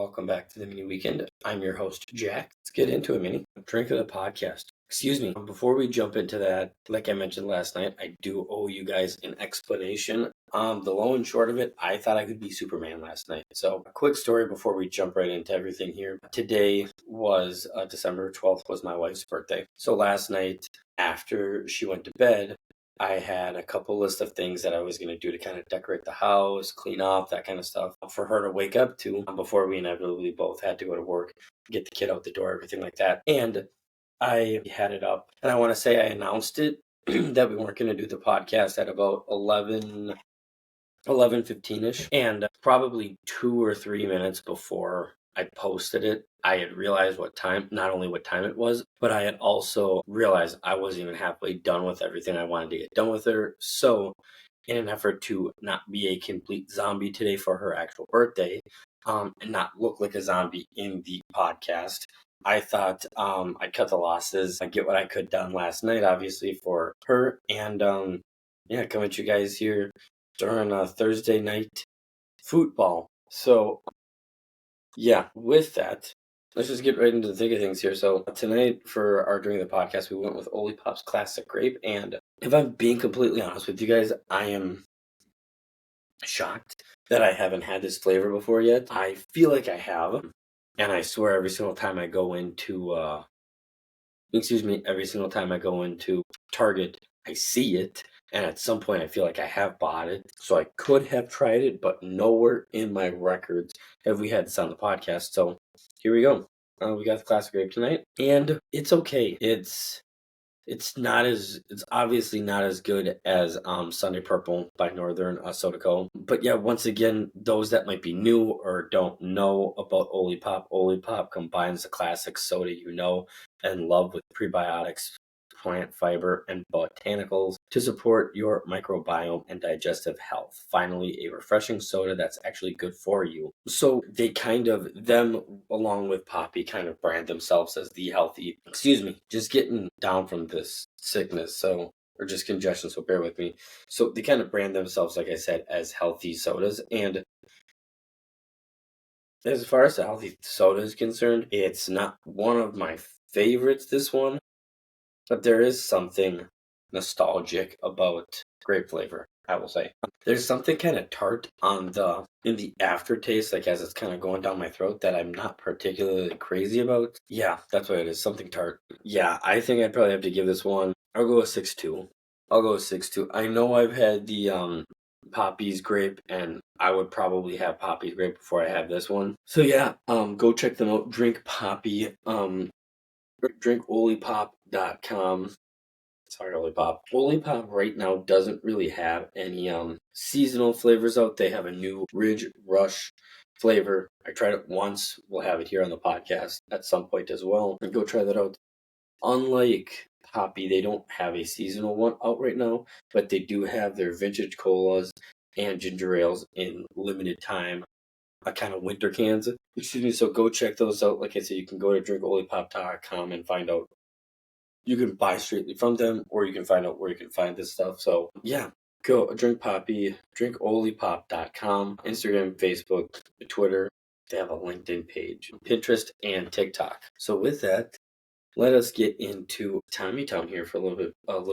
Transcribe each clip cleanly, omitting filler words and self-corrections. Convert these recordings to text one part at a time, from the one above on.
welcome back to the mini weekend. I'm your host, Jack. Let's get into it, mini. Drink of the podcast. Excuse me. Before we jump into that, like I mentioned last night, I do owe you guys an explanation. The low and short of it, I thought I could be Superman last night. So, a quick story before we jump right into everything here. Today was December 12th was my wife's birthday. So last night, after she went to bed, I had a couple list of things that I was going to do to kind of decorate the house, clean up, that kind of stuff for her to wake up to before we inevitably both had to go to work, get the kid out the door, everything like that. And I had it up, and I want to say I announced it that we weren't going to do the podcast at about 11:15ish, and probably 2 or 3 minutes before I posted it, I had realized not only what time it was, but I had also realized I wasn't even halfway done with everything I wanted to get done with her. So in an effort to not be a complete zombie today for her actual birthday, and not look like a zombie in the podcast, I thought I'd cut the losses and get what I could done last night, obviously, for her, and come at you guys here during Thursday night football. So, yeah, with that, let's just get right into the thick of things here. So, tonight for our During the Podcast, we went with Olipop's Classic Grape. And if I'm being completely honest with you guys, I am shocked that I haven't had this flavor before yet. I feel like I have. And I swear every single time I go into, Target, I see it. And at some point, I feel like I have bought it. So I could have tried it, but nowhere in my records have we had this on the podcast. So here we go. We got the Classic Grape tonight. And it's okay. It's obviously not as good as Sunday Purple by Northern Soda Co. But yeah, once again, those that might be new or don't know about Olipop combines the classic soda you know and love with prebiotics, plant fiber, and botanicals to support your microbiome and digestive health. Finally, a refreshing soda that's actually good for you. So they along with Poppy, kind of brand themselves as the healthy, just getting down from this sickness, or just congestion, so bear with me. So they kind of brand themselves, like I said, as healthy sodas. And as far as the healthy soda is concerned, it's not one of my favorites, this one. But there is something nostalgic about grape flavor, I will say. There's something kind of tart in the aftertaste, like as it's kind of going down my throat, that I'm not particularly crazy about. Yeah, that's what it is, something tart. Yeah, I think I'd probably have to give this one, I'll go with 6.2. I know I've had the Poppy's grape, and I would probably have Poppy's grape before I have this one. So yeah, go check them out. Drink Poppy. Drinkolipop.com. Sorry, Olipop. Olipop right now doesn't really have any seasonal flavors out. They have a new Ridge Rush flavor. I tried it once. We'll have it here on the podcast at some point as well. And go try that out. Unlike Poppy, they don't have a seasonal one out right now, but they do have their vintage colas and ginger ales in limited time. Kind of winter cans. So go check those out. Like I said, you can go to drinkolipop.com and find out. You can buy straightly from them, or you can find out where you can find this stuff. So yeah, go drink Poppy, drinkolipop.com, Instagram, Facebook, Twitter. They have a LinkedIn page, Pinterest, and TikTok. So with that, let us get into Tommy Town here for a little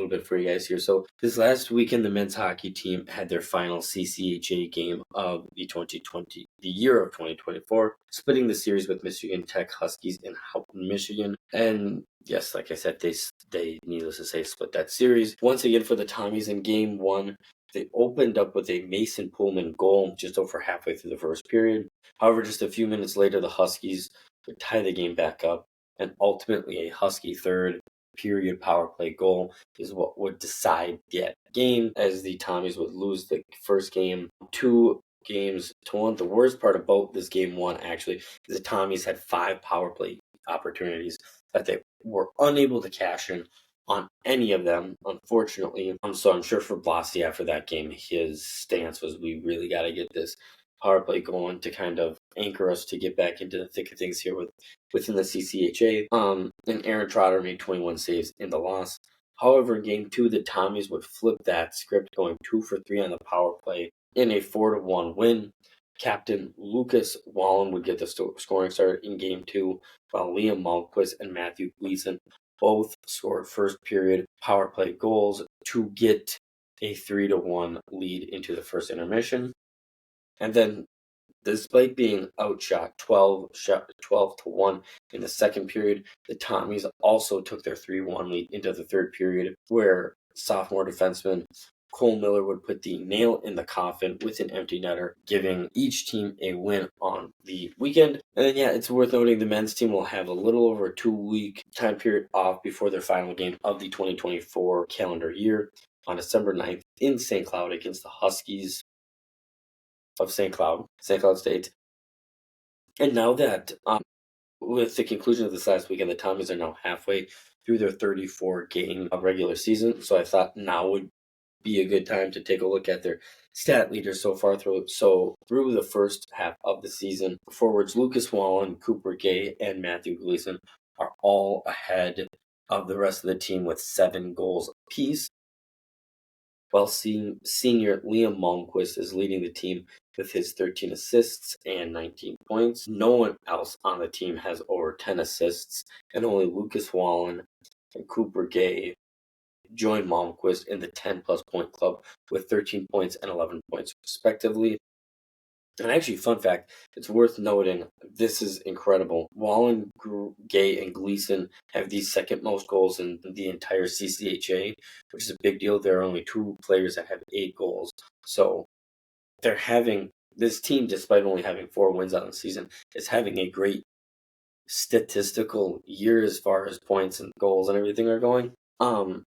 bit for you guys here. So this last weekend, the men's hockey team had their final CCHA game of the year of 2024, splitting the series with Michigan Tech Huskies in Houghton, Michigan. And yes, like I said, they needless to say split that series. Once again for the Tommies in game one, they opened up with a Mason Pullman goal just over halfway through the first period. However, just a few minutes later, the Huskies would tie the game back up. And ultimately, a Husky third period power play goal is what would decide the game, as the Tommies would lose the first game 2-1. The worst part about this game one, actually, is the Tommies had 5 power play opportunities that they were unable to cash in on any of them, unfortunately. So I'm sure for Blassie after that game, his stance was, we really got to get this power play going to kind of anchor us to get back into the thick of things here within the CCHA. And Aaron Trotter made 21 saves in the loss. However, in game 2, the Tommies would flip that script, going 2 for 3 on the power play in a 4-1 win. Captain Lucas Wallen would get the scoring start in Game 2, while Liam Malmquist and Matthew Gleason both scored first period power play goals to get a 3-1 lead into the first intermission. And then, despite being outshot 12-1 in the second period, the Tommies also took their 3-1 lead into the third period, where sophomore defenseman Cole Miller would put the nail in the coffin with an empty netter, giving each team a win on the weekend. And then, it's worth noting the men's team will have a little over a 2-week time period off before their final game of the 2024 calendar year on December 9th in St. Cloud against the Huskies of St. Cloud State. And now that, with the conclusion of this last weekend, the Tommies are now halfway through their 34-game regular season. So I thought now would be a good time to take a look at their stat leaders so far through the first half of the season. Forwards Lucas Wallen, Cooper Gay, and Matthew Gleason are all ahead of the rest of the team with 7 goals apiece, while senior Liam Malmquist is leading the team with his 13 assists and 19 points. No one else on the team has over 10 assists, and only Lucas Wallen and Cooper Gay joined Malmquist in the 10-plus point club with 13 points and 11 points, respectively. And actually, fun fact, it's worth noting, this is incredible. Wallen, Gay, and Gleason have the second most goals in the entire CCHA, which is a big deal. There are only 2 players that have 8 goals. So this team, despite only having 4 wins on the season, is having a great statistical year as far as points and goals and everything are going.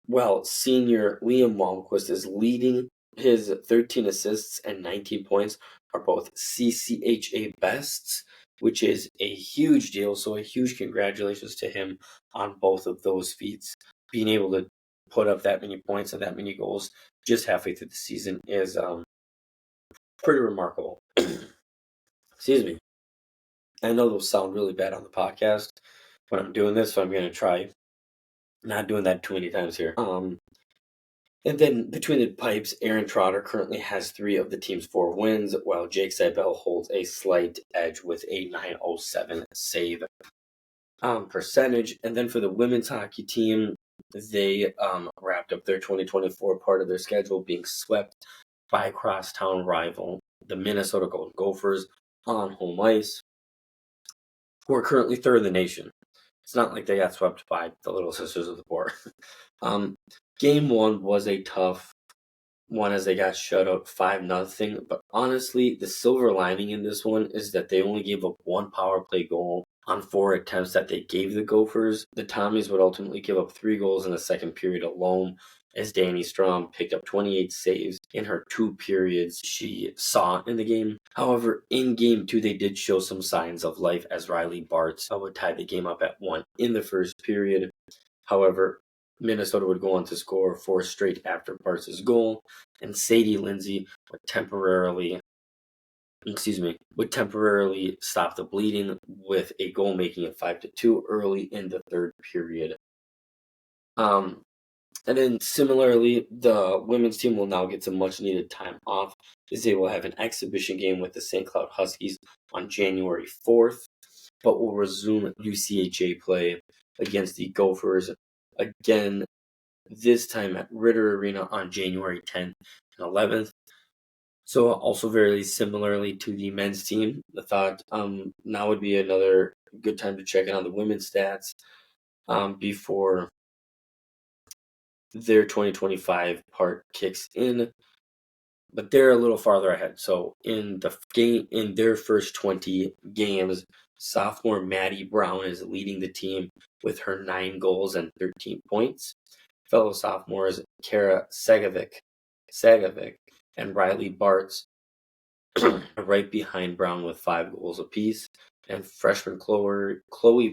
Well, senior Liam Malmquist is leading. His 13 assists and 19 points are both CCHA bests, which is a huge deal. So a huge congratulations to him on both of those feats. Being able to put up that many points and that many goals just halfway through the season is pretty remarkable. Excuse me. I know those sound really bad on the podcast when I'm doing this, so I'm going to try not doing that too many times here. And then between the pipes, Aaron Trotter currently has 3 of the team's 4 wins, while Jake Seibel holds a slight edge with a .907 save percentage. And then for the women's hockey team, they wrapped up their 2024 part of their schedule being swept by crosstown rival, the Minnesota Golden Gophers, on home ice, who are currently 3rd in the nation. It's not like they got swept by the Little Sisters of the Poor. Game 1 was a tough one as they got shut out 5-0. But honestly, the silver lining in this one is that they only gave up 1 power play goal on 4 attempts that they gave the Gophers. The Tommies would ultimately give up 3 goals in the second period alone, as Danny Strom picked up 28 saves in her 2 periods she saw in the game. However, in Game 2, they did show some signs of life as Riley Bartz would tie the game up at 1 in the first period. However, Minnesota would go on to score 4 straight after Bartz' goal, and Sadie Lindsay would temporarily stop the bleeding with a goal, making it 5-2 early in the third period. And then similarly, the women's team will now get some much-needed time off, as they will have an exhibition game with the St. Cloud Huskies on January 4th, but will resume UCHA play against the Gophers again, this time at Ritter Arena on January 10th and 11th. So also very similarly to the men's team, I thought now would be another good time to check in on the women's stats before their 2025 part kicks in. But they're a little farther ahead. So in their first 20 games, sophomore Maddie Brown is leading the team with her 9 goals and 13 points. Fellow sophomores Kara Segovic and Riley Bartz are right behind Brown with 5 goals apiece. And freshman Chloe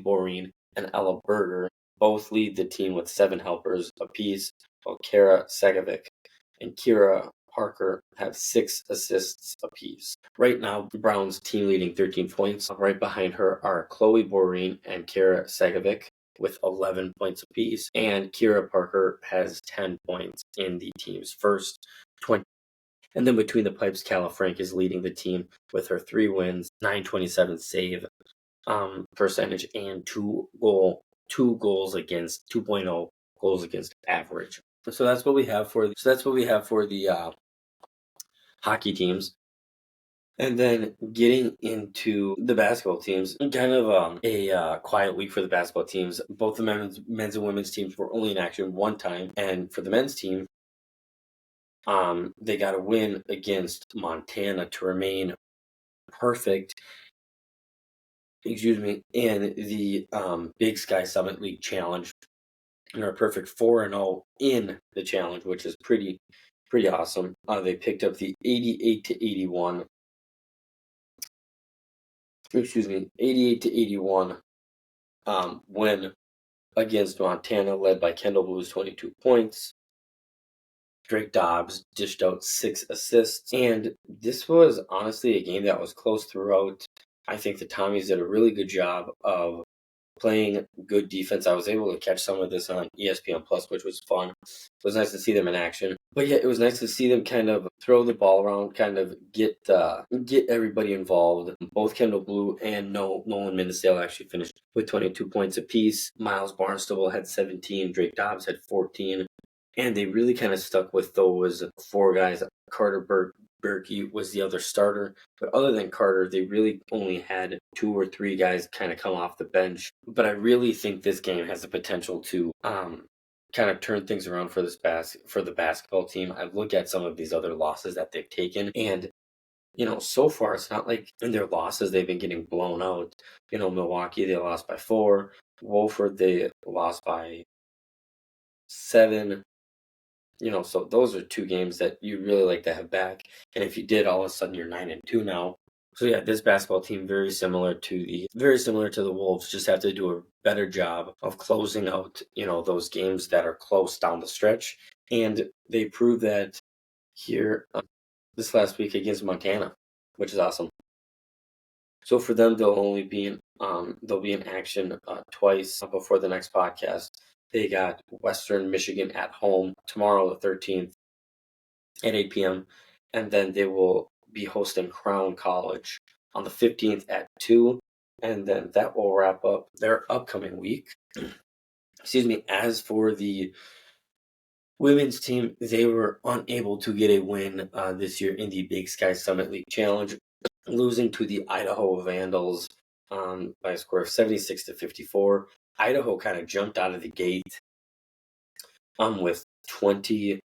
Boreen and Ella Berger both lead the team with 7 helpers apiece, while Kara Segovic and Kira Parker have 6 assists apiece. Right now, Brown's team leading 13 points. Right behind her are Chloe Boreen and Kara Segovic with 11 points apiece, and Kira Parker has 10 points in the team's first 20 And then between the pipes, Califranc is leading the team with her 3 wins, 927 save percentage, and 2 goals against 2.0 goals against average. So that's what we have for the hockey teams. And then getting into the basketball teams, kind of a quiet week for the basketball teams. Both the men's and women's teams were only in action one time, and for the men's team, they got a win against Montana to remain perfect. In the Big Sky Summit League Challenge, and are perfect 4-0 in the challenge, which is pretty awesome. They picked up the 88-81 win against Montana, led by Kendall Blue's 22 points. Drake Dobbs dished out 6 assists, and this was honestly a game that was close throughout. I think the Tommies did a really good job of playing good defense. I was able to catch some of this on ESPN Plus, which was fun. It was nice to see them in action. But yeah, it was nice to see them kind of throw the ball around, kind of get everybody involved. Both Kendall Blue and Nolan Minisdale actually finished with 22 points apiece. Miles Barnstable had 17. Drake Dobbs had 14. And they really kind of stuck with those 4 guys. Carter Berkey was the other starter. But other than Carter, they really only had 2 or 3 guys kind of come off the bench. But I really think this game has the potential to kind of turn things around for for the basketball team. I look at some of these other losses that they've taken, and so far it's not like in their losses they've been getting blown out. Milwaukee, they lost by 4. Wolford, they lost by 7. So those are 2 games that you'd really like to have back. And if you did, all of a sudden you're 9-2 now. So yeah, this basketball team very similar to the Wolves, just have to do a better job of closing out, those games that are close down the stretch. And they proved that here this last week against Montana, which is awesome. So for them, they'll be in action twice before the next podcast. They got Western Michigan at home tomorrow, the 13th, at 8 p.m. And then they will be hosting Crown College on the 15th at 2. And then that will wrap up their upcoming week. Excuse me. As for the women's team, they were unable to get a win this year in the Big Sky Summit League Challenge, losing to the Idaho Vandals by a score of 76-54. Idaho kind of jumped out of the gate with 22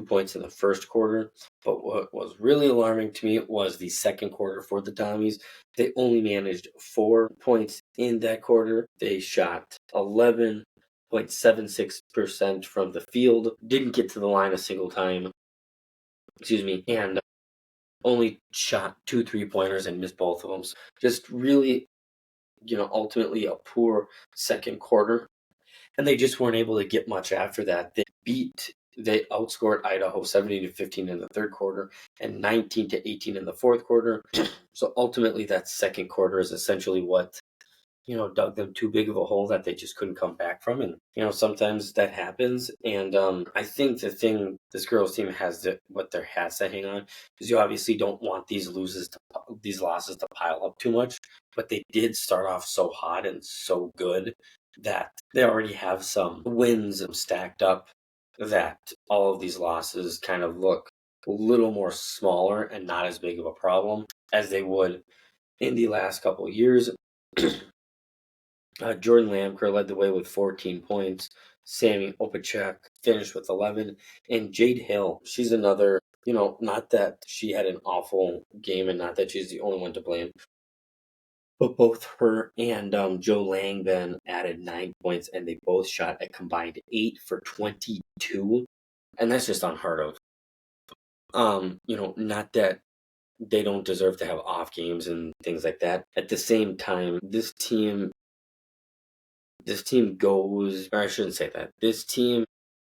points in the first quarter. But what was really alarming to me was the second quarter for the Tommies. They only managed 4 points in that quarter. They shot 11.76% from the field, didn't get to the line a single time. And only shot 2 3-pointers and missed both of them. So just really, ultimately a poor second quarter. And they just weren't able to get much after that. They outscored Idaho 70-15 in the third quarter and 19-18 in the fourth quarter. So ultimately that second quarter is essentially what dug them too big of a hole that they just couldn't come back from. And, sometimes that happens. And I think the thing this girls team has what their hats to hang on is you obviously don't want these losses to pile up too much, but they did start off so hot and so good that they already have some wins stacked up that all of these losses kind of look a little more smaller and not as big of a problem as they would in the last couple of years. Jordan Lamker led the way with 14 points. Sammy Opacek finished with 11. And Jade Hill, she's another, not that she had an awful game and not that she's the only one to blame, but both her and Joe Langben added 9 points, and they both shot a combined 8 for 22. And that's just unheard of. Not that they don't deserve to have off games and things like that. At the same time, this team goes, or I shouldn't say that. This team,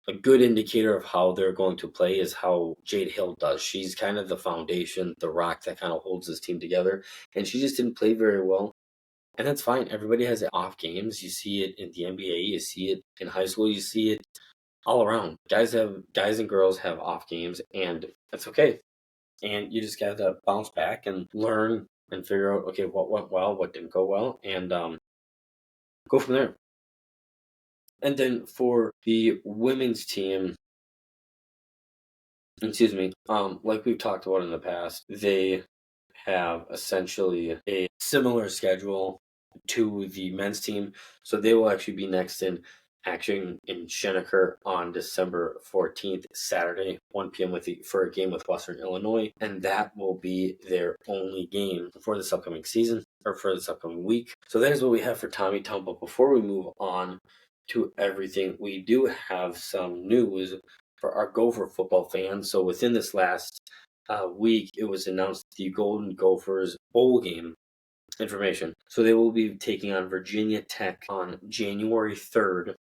a good indicator of how they're going to play is how Jade Hill does. She's kind of the foundation, the rock that kind of holds this team together. And she just didn't play very well. And that's fine. Everybody has off games. You see it in the NBA. You see it in high school. You see it all around. Guys and girls have off games, and that's okay. And you just got to bounce back and learn and figure out, okay, what went well, what didn't go well, and go from there. And then for the women's team, excuse me, like we've talked about in the past, they have essentially a similar schedule to the men's team. So they will actually be next in action in Shenneker on December 14th, Saturday, 1 p.m. for a game with Western Illinois. And that will be their only game for this upcoming season, or for this upcoming week. So that is what we have for Tommy Town. But before we move on to everything, we do have some news for our Gopher football fans. So within this last week, it was announced the Golden Gophers bowl game information. So they will be taking on Virginia Tech on January 3rd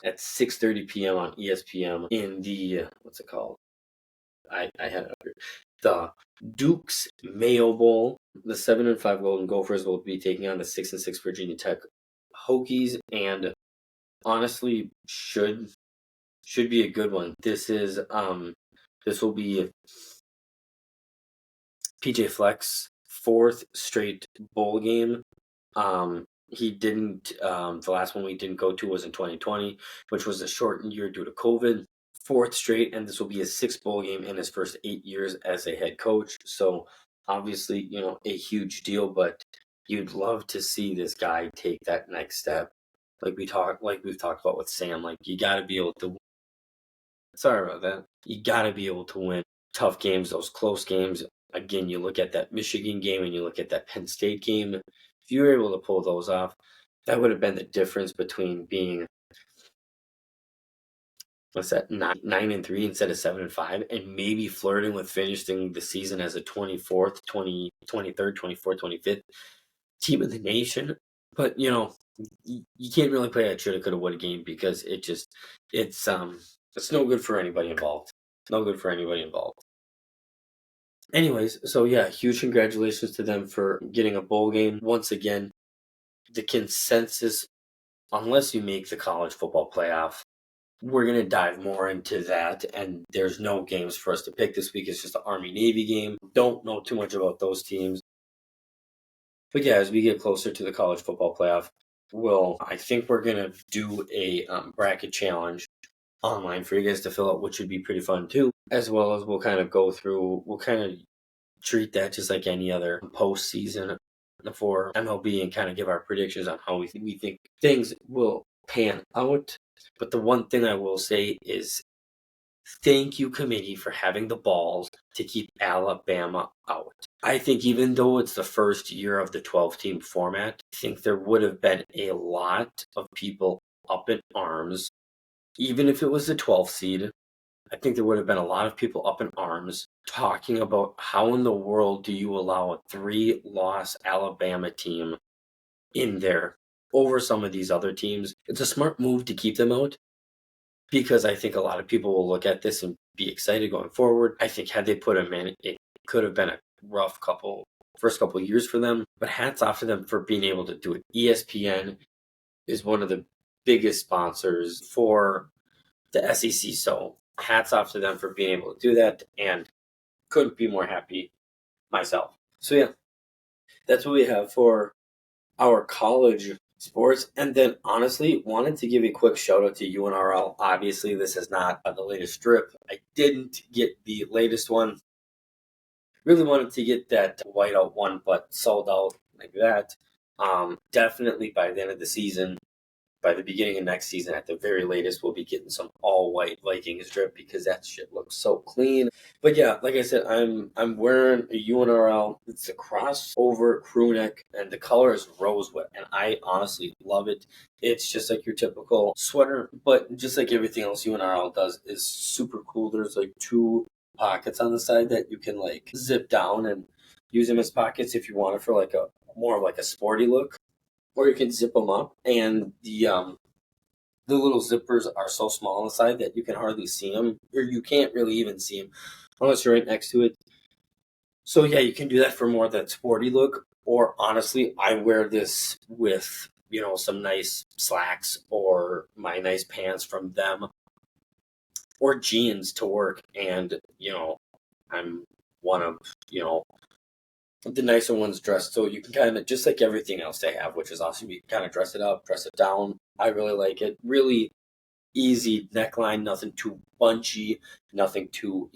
at 6:30 p.m. on ESPN in the, what's it called? I had it up here. The Duke's Mayo Bowl. The 7-5 Golden Gophers will be taking on the 6-6 Virginia Tech Hokies, and honestly should be a good one. This will be PJ Fleck's fourth straight bowl game. He didn't. The last one we didn't go to was in 2020, which was a shortened year due to COVID. Fourth straight, and this will be his sixth bowl game in his first 8 years as a head coach. So obviously, a huge deal. But you'd love to see this guy take that next step, like we've talked about with Sam. Like, you got to be able to. Sorry about that. You got to be able to win tough games, those close games. Again, you look at that Michigan game and you look at that Penn State game. If you were able to pull those off, that would have been the difference between being, what's that, 9-3 instead of 7-5, and maybe flirting with finishing the season as a 23rd, 24th, 25th team in the nation. But you can't really play that shoulda, coulda, woulda game, because it's no good for anybody involved. No good for anybody involved. Anyways, so yeah, huge congratulations to them for getting a bowl game. Once again, the consensus, unless you make the college football playoff, we're going to dive more into that, and there's no games for us to pick this week. It's just the Army-Navy game. Don't know too much about those teams. But yeah, as we get closer to the college football playoff, I think we're going to do a bracket challenge online for you guys to fill out, which would be pretty fun too, as well as we'll kind of treat that just like any other postseason for MLB, and kind of give our predictions on how we think things will pan out. But the one thing I will say is, thank you, committee, for having the balls to keep Alabama out. I think even though it's the first year of the 12-team format, I think there would have been a lot of people up in arms. Even if it was the 12th seed, I think there would have been a lot of people up in arms talking about how in the world do you allow a 3-loss Alabama team in there over some of these other teams. It's a smart move to keep them out, because I think a lot of people will look at this and be excited going forward. I think had they put them in, it could have been a rough first couple of years for them. But hats off to them for being able to do it. ESPN is one of the biggest sponsors for the SEC, so hats off to them for being able to do that, and couldn't be more happy myself. So yeah, that's what we have for our college sports. And then honestly, wanted to give a quick shout out to UNRL. Obviously, this is not the latest strip. I didn't get the latest one. Really wanted to get that whiteout one, but sold out like that. Definitely by the end of the season, by the beginning of next season, at the very latest, we'll be getting some all-white Vikings drip, because that shit looks so clean. But yeah, like I said, I'm wearing a UNRL. It's a crossover crew neck, and the color is rosewood, and I honestly love it. It's just like your typical sweater, but just like everything else UNRL does is super cool. There's like 2 pockets on the side that you can like zip down and use them as pockets if you want it for like a more of like a sporty look. Or you can zip them up, and the little zippers are so small on the side that you can hardly see them, or you can't really even see them unless you're right next to it. So yeah, you can do that for more of that sporty look. Or honestly, I wear this with some nice slacks or my nice pants from them or jeans to work. And, I'm one of, the nicer ones dressed. So you can kind of, just like everything else they have, which is awesome, you can kind of dress it up, dress it down. I really like it. Really easy neckline, nothing too bunchy, nothing too,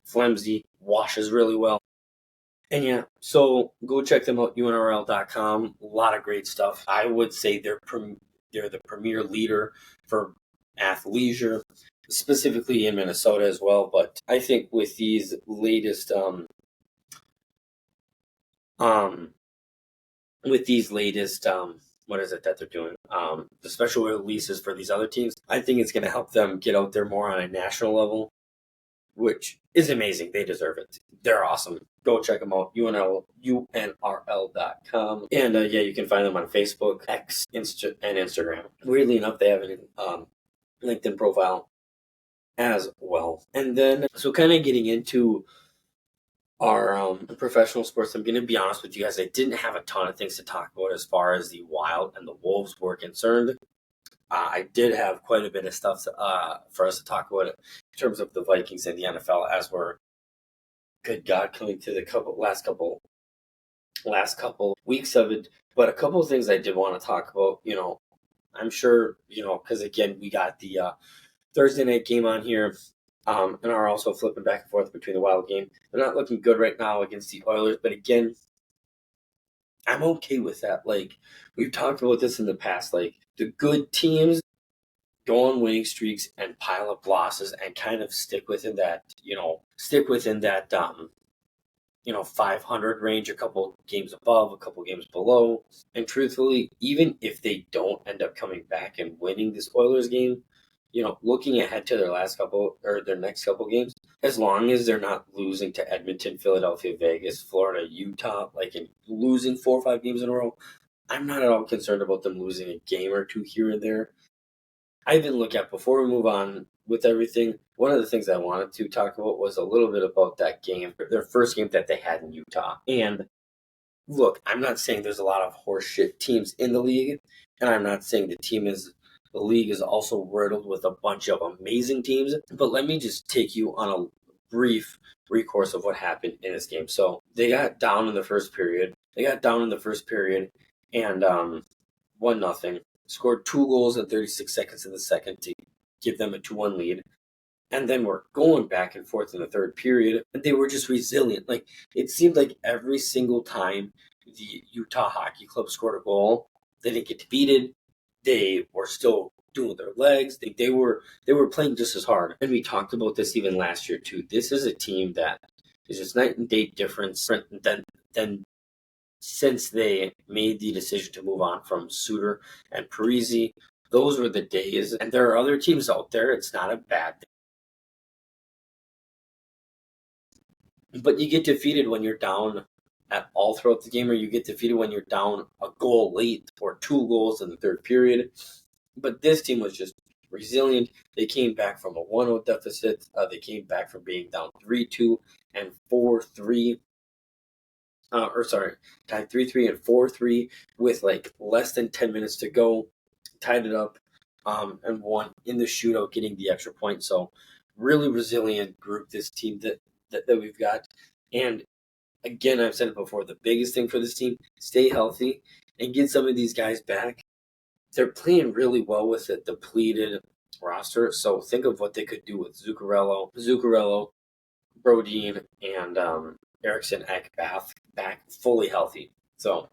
flimsy, washes really well. And yeah, so go check them out, UNRL.com. A lot of great stuff. I would say they're the premier leader for athleisure, specifically in Minnesota as well. But I think with these latest um what is it that they're doing? The special releases for these other teams, I think it's going to help them get out there more on a national level, which is amazing. They deserve it. They're awesome. Go check them out, UNRL.com. And yeah, you can find them on Facebook, X, and Instagram. Weirdly enough, they have a LinkedIn profile as well. And then, so kind of getting into our professional sports, I'm going to be honest with you guys, I didn't have a ton of things to talk about as far as the Wild and the Wolves were concerned. I did have quite a bit of stuff for us to talk about in terms of the Vikings and the NFL, as we're, good God, coming to the last couple weeks of it. But a couple of things I did want to talk about, I'm sure, because again, we got the Thursday night game on here, and are also flipping back and forth between the Wild game. They're not looking good right now against the Oilers, but again, I'm okay with that. Like, we've talked about this in the past, like, the good teams go on winning streaks and pile up losses and kind of stick within that 500 range, a couple games above, a couple games below. And truthfully, even if they don't end up coming back and winning this Oilers game, looking ahead to their next couple games, as long as they're not losing to Edmonton, Philadelphia, Vegas, Florida, Utah, and losing 4 or 5 games in a row, I'm not at all concerned about them losing a game or two here and there. I even look at, before we move on with everything, one of the things I wanted to talk about was a little bit about that game, their first game that they had in Utah. And look, I'm not saying there's a lot of horseshit teams in the league, and I'm not saying the league is also riddled with a bunch of amazing teams, but let me just take you on a brief recourse of what happened in this game. So they got down in the first period. And 1-0. Scored 2 goals in 36 seconds in the second to give them a 2-1 lead. And then we're going back and forth in the third period, and they were just resilient. Like, it seemed like every single time the Utah Hockey Club scored a goal, they didn't get defeated. They were still doing their legs. They were playing just as hard. And we talked about this even last year too. This is a team that is just night and day difference than since they made the decision to move on from Suter and Parisi. Those were the days. And there are other teams out there. It's not a bad thing. But you get defeated when you're down at all throughout the game, or you get defeated when you're down a goal late or 2 goals in the third period. But this team was just resilient. They came back from a 1-0 deficit. They came back from being down 3-2 and 4-3. Tied 3-3 and 4-3 with less than 10 minutes to go. Tied it up and won in the shootout, getting the extra point. So really resilient group, this team that we've got. And again, I've said it before, the biggest thing for this team, stay healthy and get some of these guys back. They're playing really well with a depleted roster. So think of what they could do with Zuccarello, Brodin, and Eriksson Ekbath back fully healthy. So,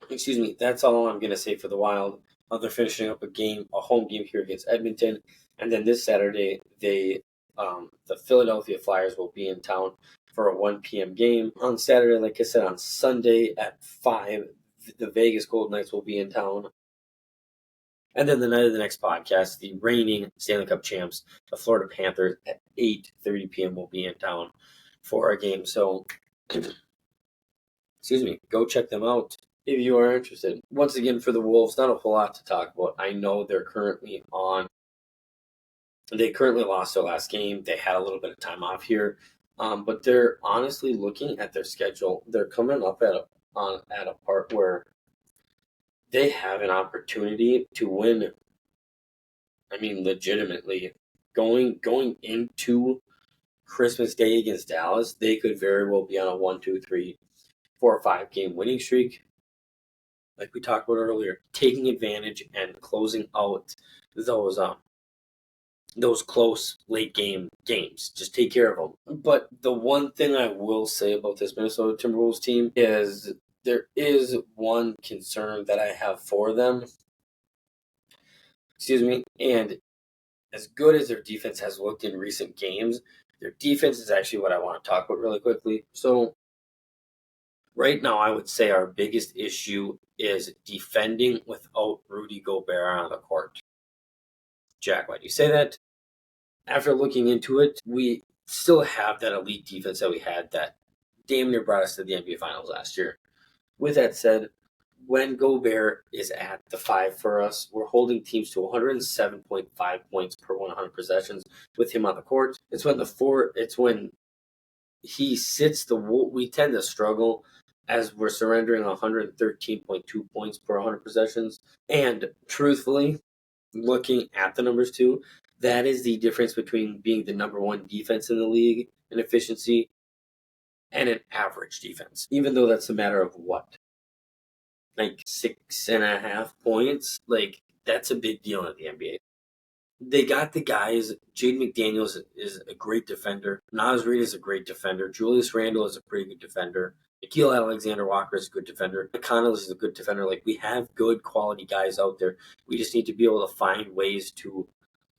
that's all I'm going to say for the Wild. They're finishing up a home game here against Edmonton. And then this Saturday, the Philadelphia Flyers will be in town for a 1 p.m. game. On Saturday, like I said, on Sunday at 5, the Vegas Golden Knights will be in town. And then the night of the next podcast, the reigning Stanley Cup champs, the Florida Panthers, at 8:30 p.m. will be in town for a game. So, go check them out if you are interested. Once again, for the Wolves, not a whole lot to talk about. I know they currently lost their last game. They had a little bit of time off here. But they're honestly looking at their schedule. They're coming up at a part where they have an opportunity to win. I mean, legitimately, going into Christmas Day against Dallas, they could very well be on a 1, 2, 3, 4, or 5 game winning streak. Like we talked about earlier, taking advantage and closing out those close late game games. Just take care of them. But the one thing I will say about this Minnesota Timberwolves team is there is one concern that I have for them. Excuse me. And as good as their defense has looked in recent games, their defense is actually what I want to talk about really quickly. So right now, I would say our biggest issue is defending without Rudy Gobert on the court. Jack, why do you say that? After looking into it, we still have that elite defense that we had that damn near brought us to the NBA Finals last year. With that said, when Gobert is at the 5 for us, we're holding teams to 107.5 points per 100 possessions with him on the court. It's when he sits we tend to struggle as we're surrendering 113.2 points per 100 possessions. And truthfully, looking at the numbers too, that is the difference between being the number one defense in the league in efficiency and an average defense. Even though that's a matter of what? Like 6.5 points? Like, that's a big deal in the NBA. They got the guys. Jaden McDaniels is a great defender. Naz Reid is a great defender. Julius Randle is a pretty good defender. Nickeil Alexander-Walker is a good defender. McConnell is a good defender. Like, we have good quality guys out there. We just need to be able to find ways to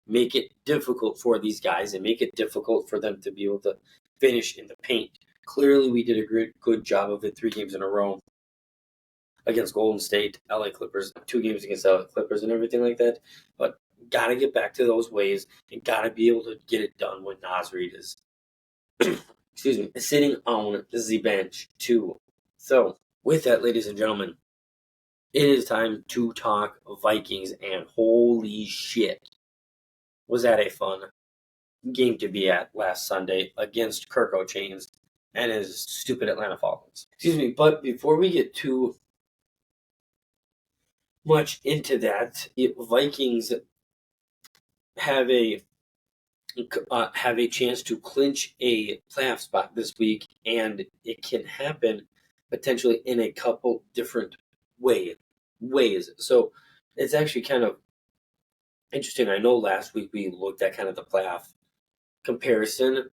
make it difficult for these guys and make it difficult for them to be able to finish in the paint. Clearly, we did a good job of it 3 games in a row against Golden State, LA Clippers, 2 games against LA Clippers and everything like that. But got to get back to those ways and got to be able to get it done when Naz Reid is sitting on the bench too. So, with that, ladies and gentlemen, it is time to talk Vikings, and holy shit, was that a fun game to be at last Sunday against Kirk O'Chains and his stupid Atlanta Falcons. But before we get too much into that, Vikings have a chance to clinch a playoff spot this week, and it can happen potentially in a couple different ways. So it's actually kind of interesting. I know last week we looked at kind of the playoff comparison,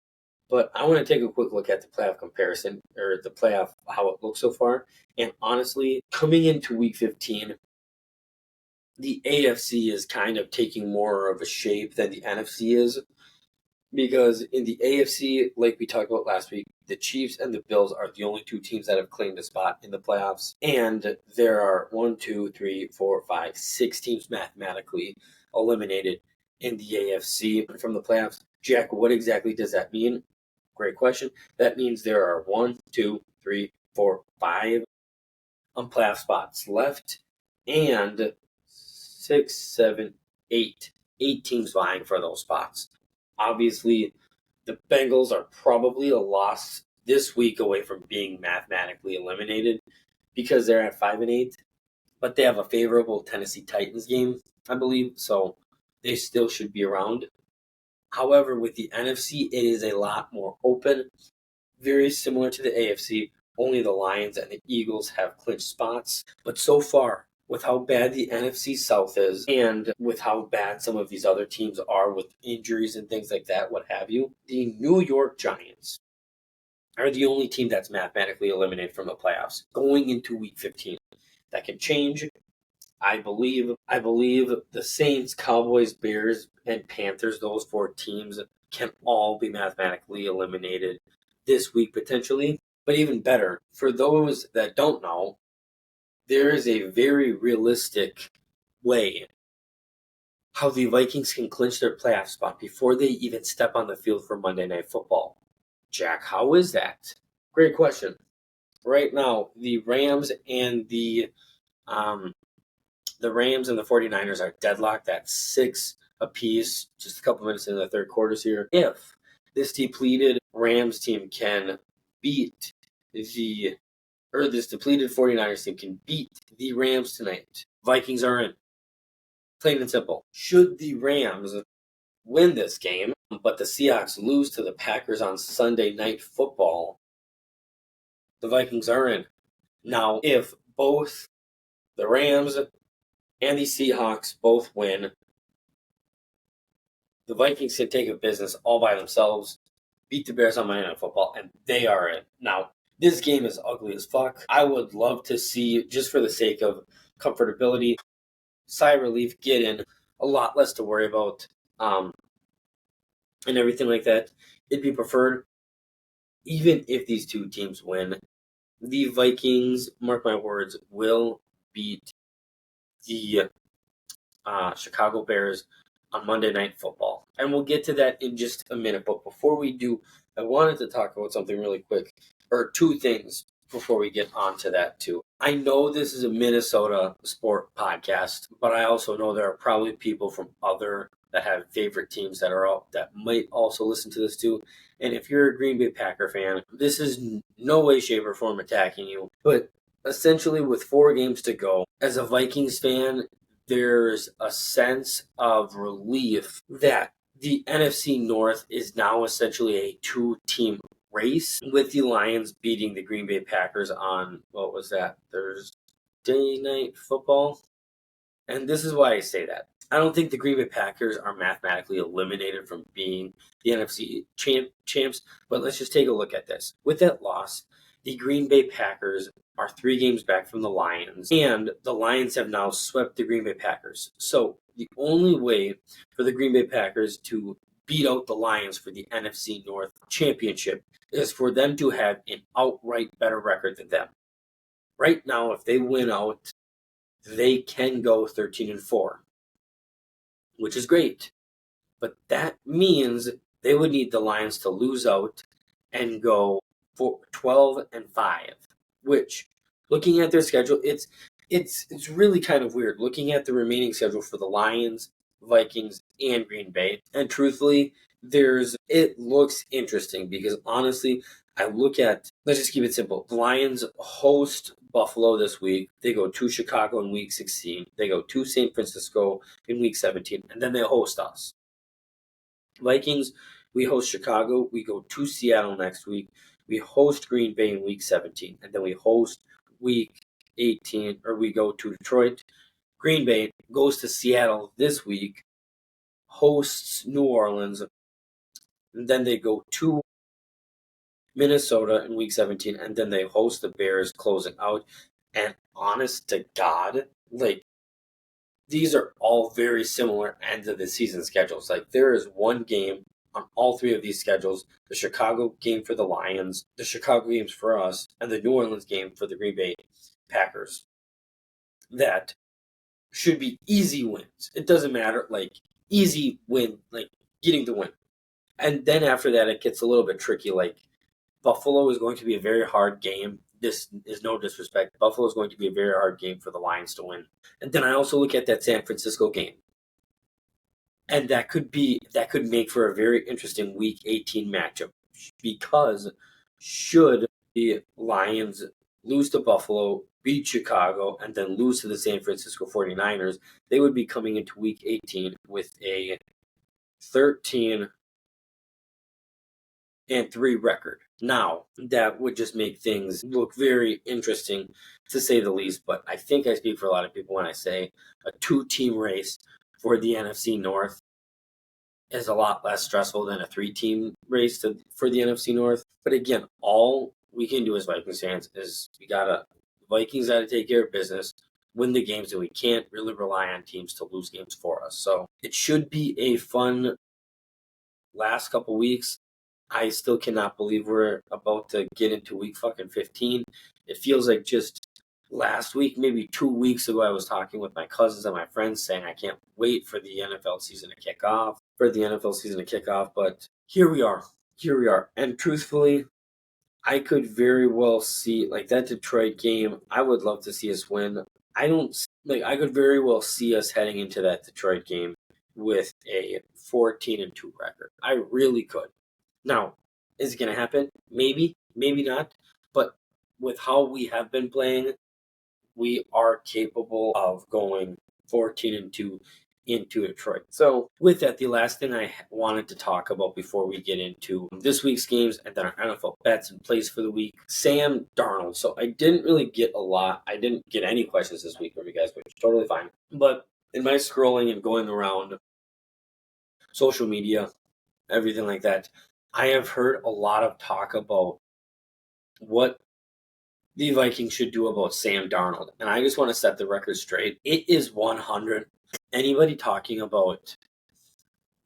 but I want to take a quick look at the playoff comparison, or the playoff, how it looks so far. And honestly, coming into week 15, the AFC is kind of taking more of a shape than the NFC is. Because in the AFC, like we talked about last week, the Chiefs and the Bills are the only 2 teams that have claimed a spot in the playoffs. And there are 1, 2, 3, 4, 5, 6 teams mathematically eliminated in the AFC from the playoffs. Jack, what exactly does that mean? Great question. That means there are 1, 2, 3, 4, 5 playoff spots left, and 6, 7, 8 teams vying for those spots. Obviously, the Bengals are probably a loss this week away from being mathematically eliminated because they're at 5-8, but they have a favorable Tennessee Titans game, I believe, so they still should be around. However, with the NFC, it is a lot more open, very similar to the AFC. Only the Lions and the Eagles have clinched spots, but so far, with how bad the NFC South is, and with how bad some of these other teams are with injuries and things like that, what have you, the New York Giants are the only team that's mathematically eliminated from the playoffs going into week 15. That can change. I believe the Saints, Cowboys, Bears, and Panthers, those 4 teams, can all be mathematically eliminated this week potentially. But even better, for those that don't know, there is a very realistic way how the Vikings can clinch their playoff spot before they even step on the field for Monday Night Football. Jack, how is that? Great question. Right now, the Rams and the 49ers are deadlocked at 6 apiece, just a couple minutes into the third quarters here. If this depleted Rams team can beat this depleted 49ers team can beat the Rams tonight, Vikings are in. Plain and simple. Should the Rams win this game, but the Seahawks lose to the Packers on Sunday Night Football, the Vikings are in. Now, if both the Rams and the Seahawks both win, the Vikings can take a business all by themselves, beat the Bears on Monday Night Football, and they are in. Now, this game is ugly as fuck. I would love to see, just for the sake of comfortability, sigh of relief, get in, a lot less to worry about, and everything like that. It'd be preferred, even if these two teams win, the Vikings, mark my words, will beat the Chicago Bears on Monday Night Football. And we'll get to that in just a minute. But before we do, I wanted to talk about something really quick, or two things before we get on to that too. I know this is a Minnesota sport podcast, but I also know there are probably people from other that have favorite teams that are out that might also listen to this too. And if you're a Green Bay Packer fan, this is no way, shape, or form attacking you. But essentially, with 4 games to go, as a Vikings fan, there's a sense of relief that the NFC North is now essentially a 2-team race, with the Lions beating the Green Bay Packers on, what was that, Thursday Night Football? And this is why I say that. I don't think the Green Bay Packers are mathematically eliminated from being the NFC champs, but let's just take a look at this. With that loss, the Green Bay Packers are 3 games back from the Lions, and the Lions have now swept the Green Bay Packers. So the only way for the Green Bay Packers to beat out the Lions for the NFC North championship is for them to have an outright better record than them. Right now, if they win out, they can go 13-4, which is great. But that means they would need the Lions to lose out and go 12-5, which, looking at their schedule, it's really kind of weird looking at the remaining schedule for the Lions, Vikings, and Green Bay. And truthfully, it looks interesting because honestly, I look at, let's just keep it simple. The Lions host Buffalo this week. They go to Chicago in week 16. They go to San Francisco in week 17, and then they host us. Vikings, we host Chicago. We go to Seattle next week. We host Green Bay in week 17, and then we host week 18, or we go to Detroit. Green Bay goes to Seattle this week, hosts New Orleans, and then they go to Minnesota in week 17, and then they host the Bears closing out. And honest to God, like, these are all very similar end of the season schedules. Like, there is one game on all 3 of these schedules: the Chicago game for the Lions, the Chicago games for us, and the New Orleans game for the Green Bay Packers, that should be easy wins. It doesn't matter, like, easy win, like getting the win. And then after that, it gets a little bit tricky. Like, Buffalo is going to be a very hard game. This is no disrespect. Buffalo is going to be a very hard game for the Lions to win. And then I also look at that San Francisco game. And that could make for a very interesting week 18 matchup, because should the Lions lose to Buffalo, beat Chicago, and then lose to the San Francisco 49ers, they would be coming into week 18 with a 13-3 record. Now, that would just make things look very interesting, to say the least, but I think I speak for a lot of people when I say a 2-team race for the NFC North is a lot less stressful than a 3-team race for the NFC North. But again, all we can do as Vikings fans is Vikings got to take care of business, win the games, and we can't really rely on teams to lose games for us. So it should be a fun last couple weeks. I still cannot believe we're about to get into week fucking 15. It feels like just last week, maybe 2 weeks ago, I was talking with my cousins and my friends saying I can't wait for the NFL season to kick off. But here we are. And truthfully, I could very well see, like, that Detroit game, I would love to see us win. I could very well see us heading into that Detroit game with a 14-2 record. I really could. Now, is it going to happen? Maybe, maybe not. But with how we have been playing, we are capable of going 14-2 into Detroit. So with that, the last thing I wanted to talk about before we get into this week's games and then our NFL bets and plays for the week, Sam Darnold. So I didn't really get I didn't get any questions this week from you guys, which is totally fine. But in my scrolling and going around social media, everything like that, I have heard a lot of talk about what the Vikings should do about Sam Darnold. And I just want to set the record straight. It is 100. Anybody talking about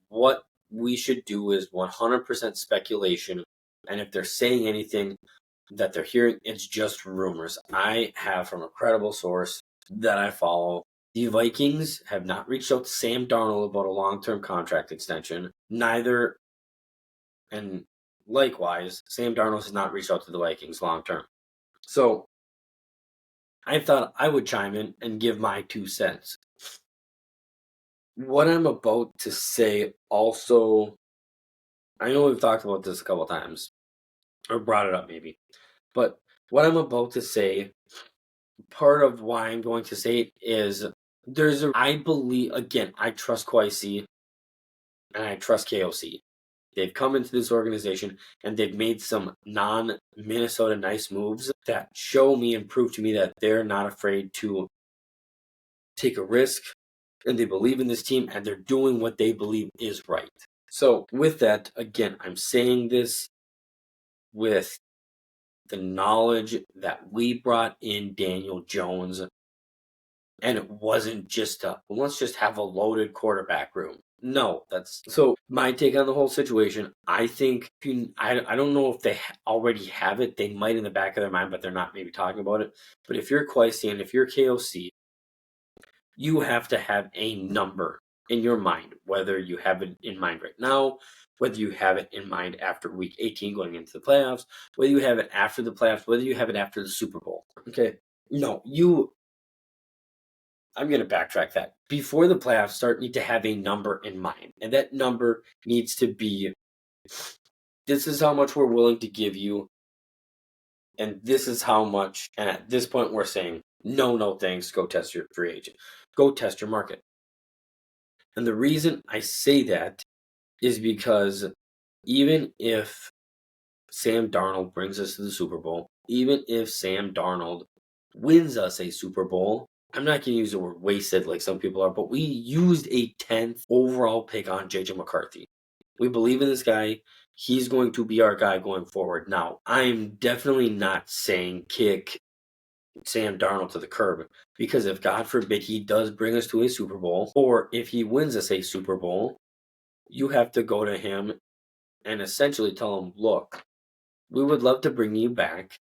what we should do is 100% speculation. And if they're saying anything that they're hearing, it's just rumors. I have from a credible source that I follow. The Vikings have not reached out to Sam Darnold about a long-term contract extension. Neither, and likewise, Sam Darnold has not reached out to the Vikings long-term. So I thought I would chime in and give my 2 cents. What I'm about to say also, I know we've talked about this a couple times, or brought it up maybe, but what I'm about to say, part of why I'm going to say it is I believe, again, I trust Kwesi and I trust KOC. They've come into this organization and they've made some non-Minnesota nice moves that show me and prove to me that they're not afraid to take a risk and they believe in this team and they're doing what they believe is right. So with that, again, I'm saying this with the knowledge that we brought in Daniel Jones and it wasn't just let's just have a loaded quarterback room. No, that's so my take on the whole situation. I think I don't know if they already have it. They might in the back of their mind, but they're not maybe talking about it. But if you're Kwesi and if you're KOC, you have to have a number in your mind, whether you have it in mind right now, whether you have it in mind after week 18 going into the playoffs, whether you have it after the playoffs, whether you have it after the Super Bowl. Okay. No, I'm going to backtrack that. Before the playoffs start, you need to have a number in mind. And that number needs to be, this is how much we're willing to give you. And this is how much, and at this point we're saying, no thanks, go test your free agent. Go test your market. And the reason I say that is because even if Sam Darnold brings us to the Super Bowl, even if Sam Darnold wins us a Super Bowl, I'm not going to use the word wasted like some people are, but we used a 10th overall pick on JJ McCarthy. We believe in this guy. He's going to be our guy going forward. Now, I'm definitely not saying kick Sam Darnold to the curb, because if God forbid he does bring us to a Super Bowl, or if he wins us a Super Bowl, you have to go to him and essentially tell him, look, we would love to bring you back.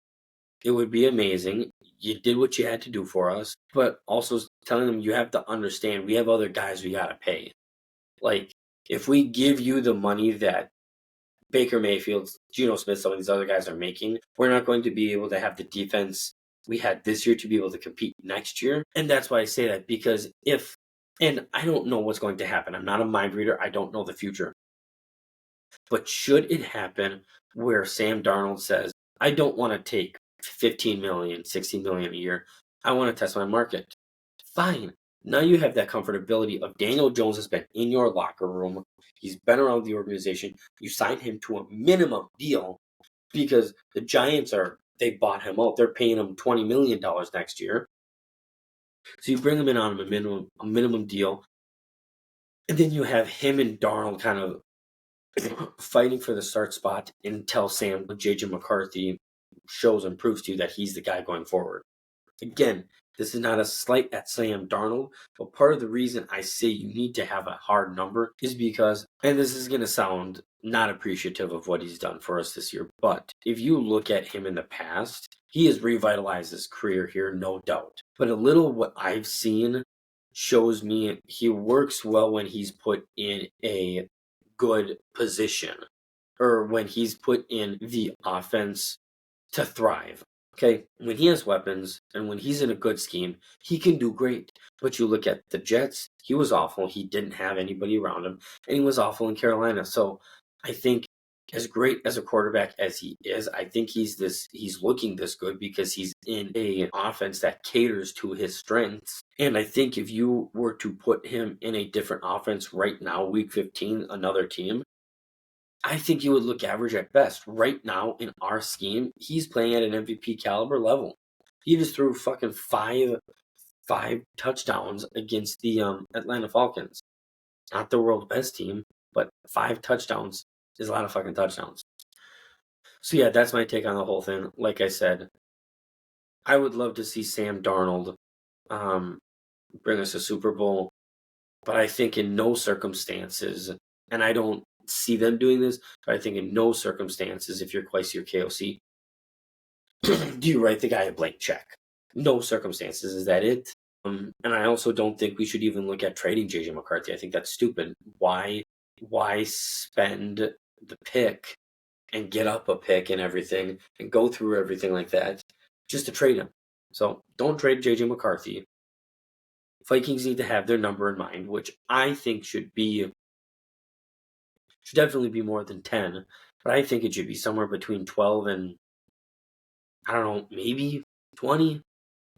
It would be amazing. You did what you had to do for us, but also telling them you have to understand we have other guys we got to pay. Like, if we give you the money that Baker Mayfield, Geno Smith, some of these other guys are making, we're not going to be able to have the defense we had this year to be able to compete next year. And that's why I say that, because and I don't know what's going to happen. I'm not a mind reader. I don't know the future. But should it happen where Sam Darnold says, I don't want to take 15 million, 16 million a year. I want to test my market. Fine. Now you have that comfortability of Daniel Jones has been in your locker room. He's been around the organization. You signed him to a minimum deal because the Giants they bought him out. They're paying him $20 million next year. So you bring him in on a minimum deal. And then you have him and Darnold kind of fighting for the start spot until JJ McCarthy shows and proves to you that he's the guy going forward. Again, this is not a slight at Sam Darnold, but part of the reason I say you need to have a hard number is because, and this is going to sound not appreciative of what he's done for us this year, but if you look at him in the past, he has revitalized his career here, no doubt. But a little what I've seen shows me he works well when he's put in a good position, or when he's put in the offense to thrive. Okay, when he has weapons and when he's in a good scheme, he can do great. But you look at the Jets, he was awful. He didn't have anybody around him, and he was awful in Carolina. So I think as great as a quarterback as he is, I think he's looking this good because he's in a offense that caters to his strengths. And I think if you were to put him in a different offense right now, week 15, another team, I think he would look average at best. Right now in our scheme, he's playing at an MVP caliber level. He just threw fucking five touchdowns against the Atlanta Falcons. Not the world's best team, but 5 touchdowns is a lot of fucking touchdowns. So yeah, that's my take on the whole thing. Like I said, I would love to see Sam Darnold bring us a Super Bowl, but I think in no circumstances, and I don't see them doing this, but I think in no circumstances, if you're Kwesi or KOC, do you write the guy a blank check? No circumstances. Is that it? And I also don't think we should even look at trading JJ McCarthy. I think that's stupid. Why spend the pick and get up a pick and everything and go through everything like that just to trade him? So don't trade JJ McCarthy. Vikings need to have their number in mind, which I think should definitely be more than 10, but I think it should be somewhere between 12 and, I don't know, maybe 20.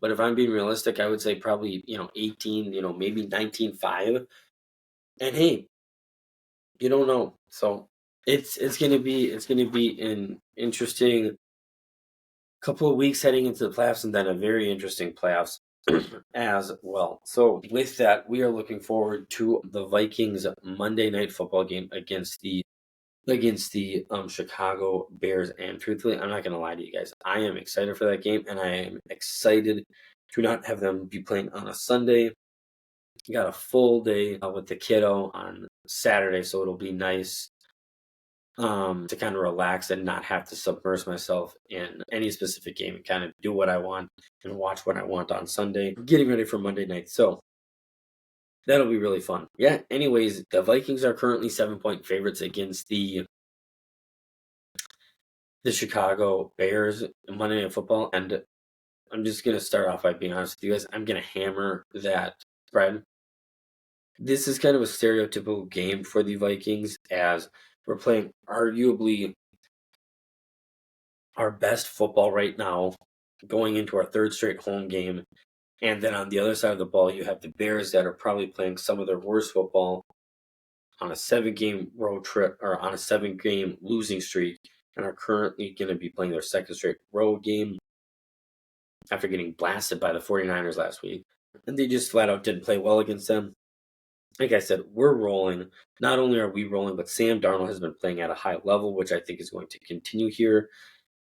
But if I'm being realistic, I would say probably, 18, maybe 19.5. And hey, you don't know. So it's gonna be an interesting couple of weeks heading into the playoffs, and then a very interesting playoffs as well. So with that, we are looking forward to the Vikings Monday Night Football game against the Chicago Bears. And truthfully, I'm not going to lie to you guys, I am excited for that game, and I am excited to not have them be playing on a Sunday. You got a full day with the kiddo on Saturday, so it'll be nice to kind of relax and not have to submerge myself in any specific game and kind of do what I want and watch what I want on Sunday, getting ready for Monday night. So that'll be really fun. Yeah, anyways, the Vikings are currently 7-point favorites against the Chicago Bears Monday Night Football, and I'm just going to start off by being honest with you guys. I'm going to hammer that spread. This is kind of a stereotypical game for the Vikings, as we're playing arguably our best football right now, going into our 3rd straight home game. And then on the other side of the ball, you have the Bears that are probably playing some of their worst football on a 7-game road trip, or on a 7-game losing streak, and are currently going to be playing their 2nd straight road game after getting blasted by the 49ers last week. And they just flat out didn't play well against them. Like I said, we're rolling. Not only are we rolling, but Sam Darnold has been playing at a high level, which I think is going to continue here.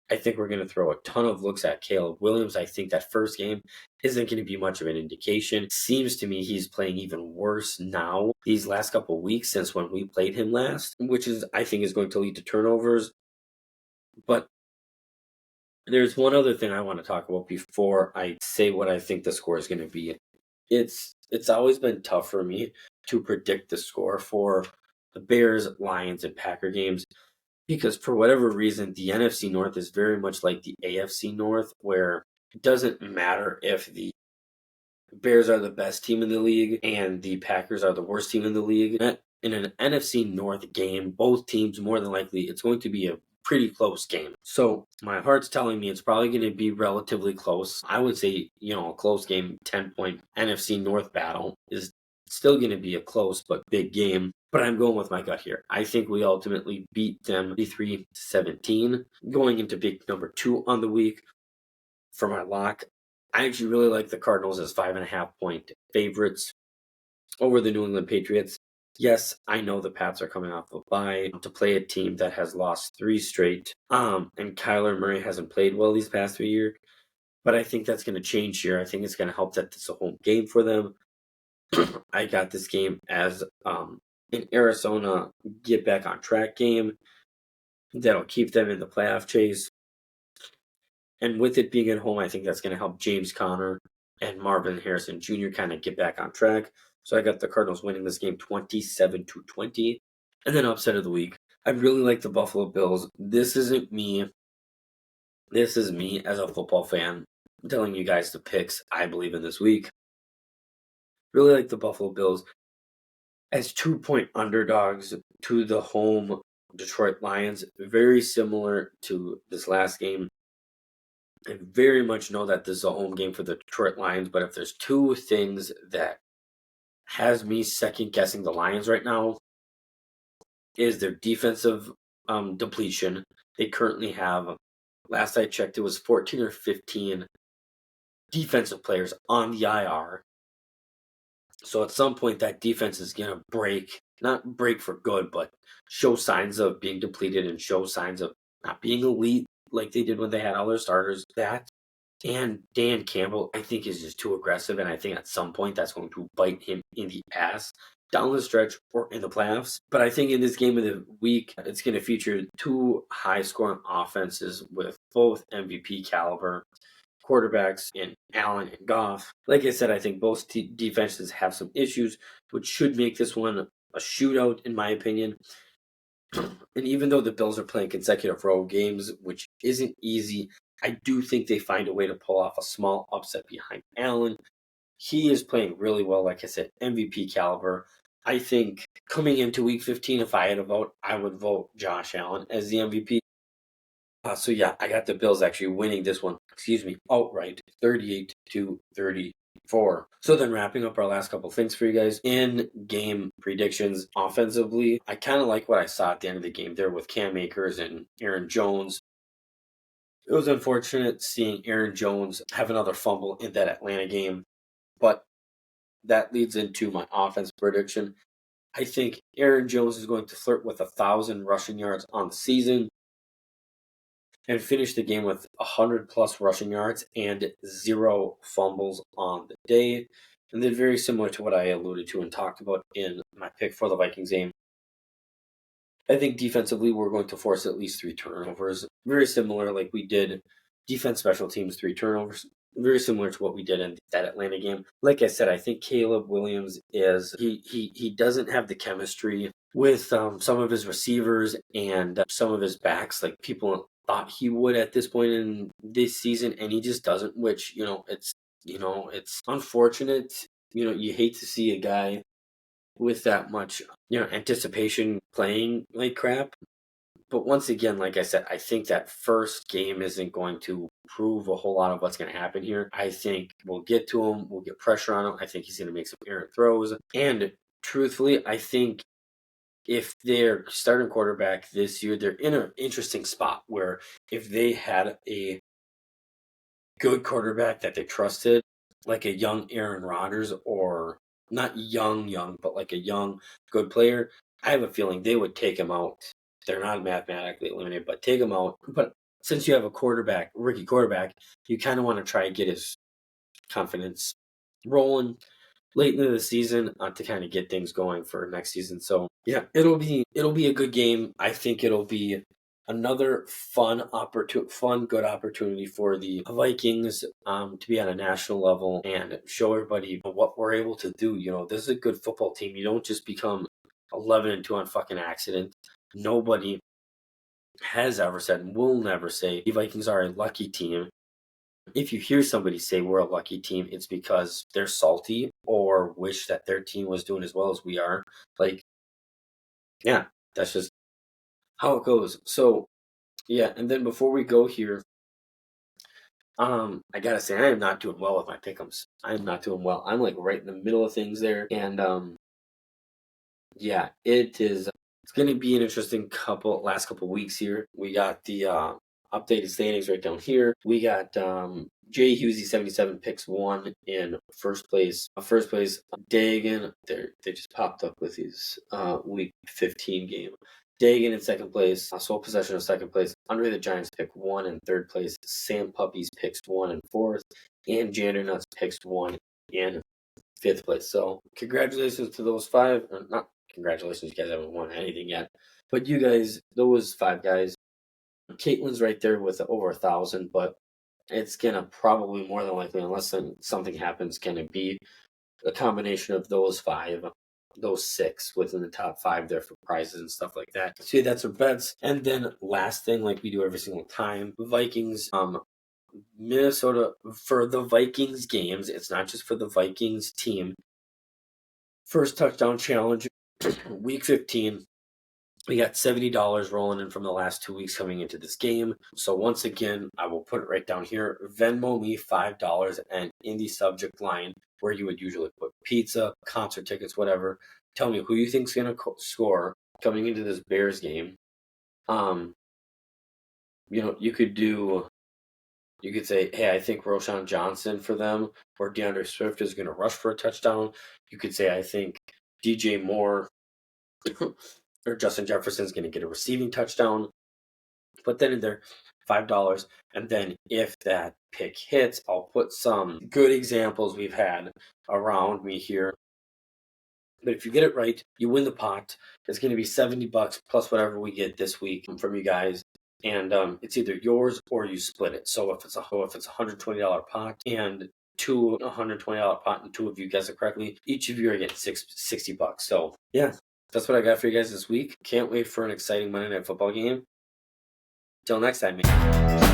I think we're going to throw a ton of looks at Caleb Williams. I think that first game isn't going to be much of an indication. Seems to me he's playing even worse now these last couple of weeks since when we played him last, which I think is going to lead to turnovers. But there's one other thing I want to talk about before I say what I think the score is going to be. It's always been tough for me to predict the score for the Bears, Lions, and Packer games, because for whatever reason, the NFC North is very much like the AFC North, where it doesn't matter if the Bears are the best team in the league and the Packers are the worst team in the league. In an NFC North game, both teams, more than likely, it's going to be a pretty close game. So my heart's telling me it's probably going to be relatively close. I would say, a close game, 10-point NFC North battle is still going to be a close but big game. But I'm going with my gut here. I think we ultimately beat them 33-17. Going into big number 2 on the week for my lock, I actually really like the Cardinals as 5.5-point favorites over the New England Patriots. Yes, I know the Pats are coming off a bye to play a team that has lost 3 straight. And Kyler Murray hasn't played well these past 3 years. But I think that's going to change here. I think it's going to help that it's a home game for them. I got this game as an Arizona get back on track game that'll keep them in the playoff chase. And with it being at home, I think that's going to help James Conner and Marvin Harrison Jr. kind of get back on track. So I got the Cardinals winning this game 27-20. And then upset of the week, I really like the Buffalo Bills. This isn't me. This is me as a football fan telling you guys the picks I believe in this week. Really like the Buffalo Bills as 2-point underdogs to the home Detroit Lions. Very similar to this last game. I very much know that this is a home game for the Detroit Lions, but if there's two things that has me second guessing the Lions right now, is their defensive depletion. They currently have, last I checked, it was 14 or 15 defensive players on the IR. So at some point, that defense is going to break, not break for good, but show signs of being depleted and show signs of not being elite like they did when they had all their starters. That and Dan Campbell, I think, is just too aggressive, and I think at some point that's going to bite him in the ass down the stretch or in the playoffs. But I think in this game of the week, it's going to feature two high-scoring offenses with both MVP caliber quarterbacks in Allen and Goff. Like I said, I think both defenses have some issues, which should make this one a shootout, in my opinion. And even though the Bills are playing consecutive road games, which isn't easy, I do think they find a way to pull off a small upset behind Allen. He is playing really well, like I said, MVP caliber. I think coming into Week 15, if I had a vote, I would vote Josh Allen as the MVP. So yeah, I got the Bills actually winning this one, outright, 38-34. So then wrapping up our last couple things for you guys. In-game predictions offensively, I kind of like what I saw at the end of the game there with Cam Akers and Aaron Jones. It was unfortunate seeing Aaron Jones have another fumble in that Atlanta game, but that leads into my offense prediction. I think Aaron Jones is going to flirt with 1,000 rushing yards on the season and finish the game with 100+ rushing yards and 0 fumbles on the day. And then very similar to what I alluded to and talked about in my pick for the Vikings game, I think defensively we're going to force at least 3 turnovers. Very similar, like we did defense, special teams, 3 turnovers. Very similar to what we did in that Atlanta game. Like I said, I think Caleb Williams he doesn't have the chemistry with some of his receivers and some of his backs like people thought he would at this point in this season, and he just doesn't. Which it's unfortunate. You hate to see a guy with that much anticipation playing like crap. But once again, like I said, I think that first game isn't going to prove a whole lot of what's going to happen here. I think we'll get to him. We'll get pressure on him. I think he's going to make some errant throws. And truthfully, I think if they're starting quarterback this year, they're in an interesting spot where if they had a good quarterback that they trusted, like a young Aaron Rodgers, or not young, but like a young, good player, I have a feeling they would take him out. They're not mathematically eliminated, but take him out. But since you have a rookie quarterback, you kind of want to try and get his confidence rolling late into the season to kind of get things going for next season. So yeah, it'll be a good game. I think it'll be another good opportunity for the Vikings to be on a national level and show everybody what we're able to do. This is a good football team. You don't just become 11-2 on fucking accident. Nobody has ever said and will never say the Vikings are a lucky team. If you hear somebody say we're a lucky team, it's because they're salty or wish that their team was doing as well as we are. Like, yeah, that's just how it goes. So, yeah, and then before we go here, I gotta say I am not doing well with my pick'ems. I am not doing well. I'm like right in the middle of things there, and yeah, it is. It's going to be an interesting last couple weeks here. We got the updated standings right down here. We got Jay Husey 77 picks 1 in first place. First place, Dagan. They just popped up with his week 15 game. Dagan in second place. Sole possession of second place. Andre the Giants pick 1 in third place. Sam Puppies picks 1 in fourth. And Jander Nuts picks 1 in fifth place. So congratulations to those 5. Not congratulations, you guys haven't won anything yet. But you guys, those 5 guys, Caitlin's right there with over 1,000, but it's going to probably more than likely, unless something happens, going to be a combination of those 5, those 6 within the top 5 there for prizes and stuff like that. So that's our bets. And then last thing, like we do every single time, Vikings, Minnesota, for the Vikings games, it's not just for the Vikings team. First touchdown challenge, week 15. We got $70 rolling in from the last 2 weeks coming into this game. So once again, I will put it right down here. Venmo me $5 and in the subject line where you would usually put pizza, concert tickets, whatever. Tell me who you think's going to score coming into this Bears game. You could say, hey, I think Roshan Johnson for them or DeAndre Swift is going to rush for a touchdown. You could say, I think DJ Moore or Justin Jefferson's going to get a receiving touchdown. Put that in there, $5. And then if that pick hits, I'll put some good examples we've had around me here. But if you get it right, you win the pot. It's going to be $70 plus whatever we get this week from you guys. And it's either yours or you split it. So if it's a $120 pot and $120 pot and two of you guess it correctly, each of you are getting $60. So yeah, that's what I got for you guys this week. Can't wait for an exciting Monday Night Football game. Till next time, man.